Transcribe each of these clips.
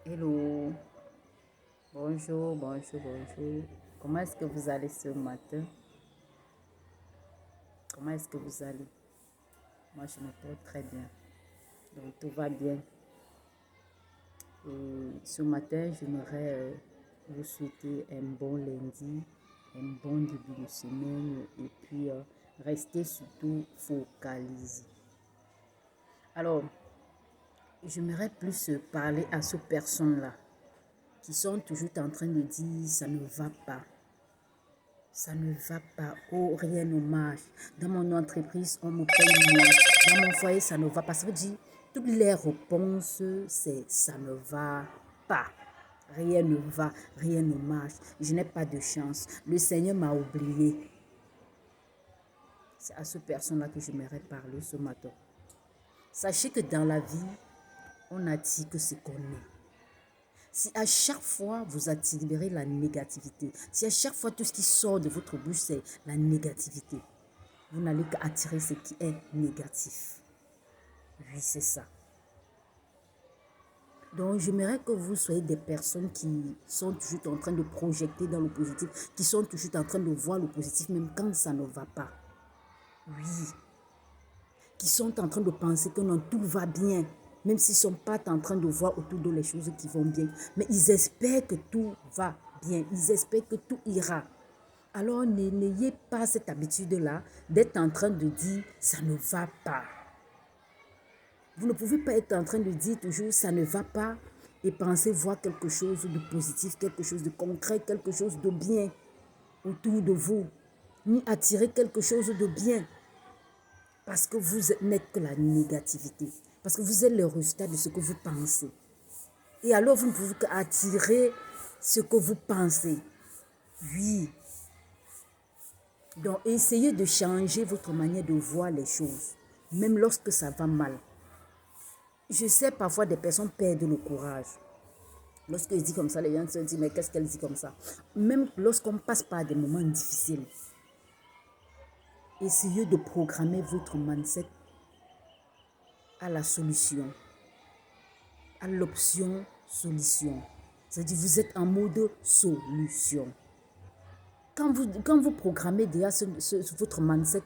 Hello, bonjour, bonjour, bonjour. Comment est-ce que vous allez ce matin? Comment est-ce que vous allez? Moi, je me porte très bien. Donc, tout va bien. Et ce matin, j'aimerais vous souhaiter un bon lundi, un bon début de semaine et puis rester surtout focalisé. Alors, j'aimerais plus parler à ces personnes-là qui sont toujours en train de dire ça ne va pas. Ça ne va pas. Oh, rien ne marche. Dans mon entreprise, on me paye moins. Dans mon foyer, ça ne va pas. Ça veut dire, toutes les réponses, c'est ça ne va pas. Rien ne va, rien ne marche. Je n'ai pas de chance. Le Seigneur m'a oublié. C'est à cette personne-là que j'aimerais parler ce matin. Sachez que dans la vie, on attire que ce qu'on est. Si à chaque fois vous attirez la négativité, si à chaque fois tout ce qui sort de votre bouche c'est la négativité, vous n'allez qu'attirer ce qui est négatif. Oui, c'est ça. Donc, j'aimerais que vous soyez des personnes qui sont toujours en train de projeter dans le positif, qui sont toujours en train de voir le positif même quand ça ne va pas. Oui. Qui sont en train de penser que non, tout va bien, même s'ils ne sont pas en train de voir autour de les choses qui vont bien. Mais ils espèrent que tout va bien, ils espèrent que tout ira. Alors, n'ayez pas cette habitude-là d'être en train de dire « ça ne va pas ». Vous ne pouvez pas être en train de dire toujours « ça ne va pas » et penser voir quelque chose de positif, quelque chose de concret, quelque chose de bien autour de vous, ni attirer quelque chose de bien. Parce que vous n'êtes que la négativité. Parce que vous êtes le résultat de ce que vous pensez. Et alors, vous ne pouvez qu'attirer ce que vous pensez. Oui. Donc, essayez de changer votre manière de voir les choses. Même lorsque ça va mal. Je sais parfois des personnes perdent le courage. Lorsqu'ils disent comme ça, les gens se disent, mais qu'est-ce qu'elle dit comme ça? Même lorsqu'on passe par des moments difficiles. Essayez de programmer votre mindset à la solution. À l'option solution. C'est-à-dire vous êtes en mode solution. Quand vous programmez déjà votre mindset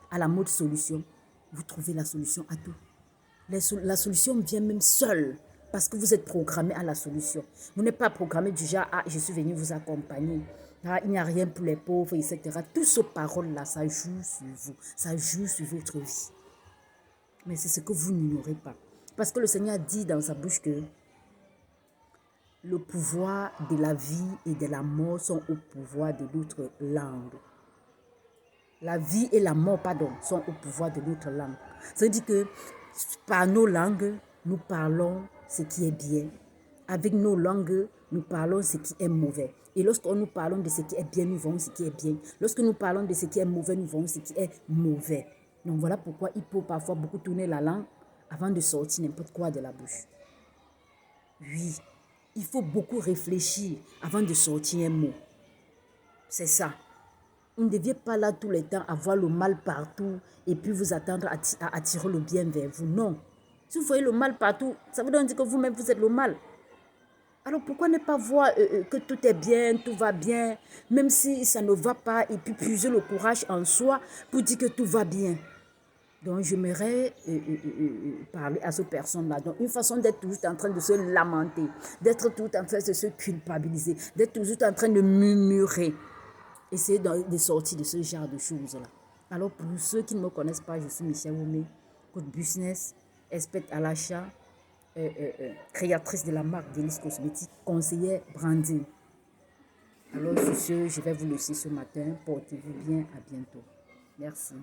à la mode solution, vous trouvez la solution à tout. La solution vient même seule parce que vous êtes programmé à la solution. Vous n'êtes pas programmé du genre, ah, je suis venu vous accompagner. Ah, il n'y a rien pour les pauvres, etc. Toutes ces paroles-là, ça joue sur vous. Ça joue sur votre vie. Mais c'est ce que vous n'ignorez pas. Parce que le Seigneur dit dans sa bouche que le pouvoir de la vie et de la mort sont au pouvoir de notre langue. La vie et la mort, pardon, sont au pouvoir de notre langue. Ça veut dire que par nos langues, nous parlons ce qui est bien. Avec nos langues, nous parlons ce qui est mauvais. Et lorsque nous parlons de ce qui est bien, nous voyons ce qui est bien. Lorsque nous parlons de ce qui est mauvais, nous voyons ce qui est mauvais. Donc voilà pourquoi il faut parfois beaucoup tourner la langue avant de sortir n'importe quoi de la bouche. Oui, il faut beaucoup réfléchir avant de sortir un mot. C'est ça. Vous ne deviez pas là tout le temps avoir le mal partout et puis vous attendre à attirer le bien vers vous. Non. Si vous voyez le mal partout, ça veut donc dire que vous-même vous êtes le mal. Alors pourquoi ne pas voir que tout est bien, tout va bien, même si ça ne va pas et puis puiser le courage en soi pour dire que tout va bien. Donc, j'aimerais parler à ces personnes-là. Donc, une façon d'être toujours en train de se lamenter, d'être toujours en train de se culpabiliser, d'être toujours en train de murmurer. Essayez de sortir de ce genre de choses-là. Alors, pour ceux qui ne me connaissent pas, je suis Michelle Oumé, coach business, experte à l'achat, créatrice de la marque Délice Cosmétique, conseillère branding. Alors, sur ce, je vais vous laisser ce matin. Portez-vous bien. À bientôt. Merci.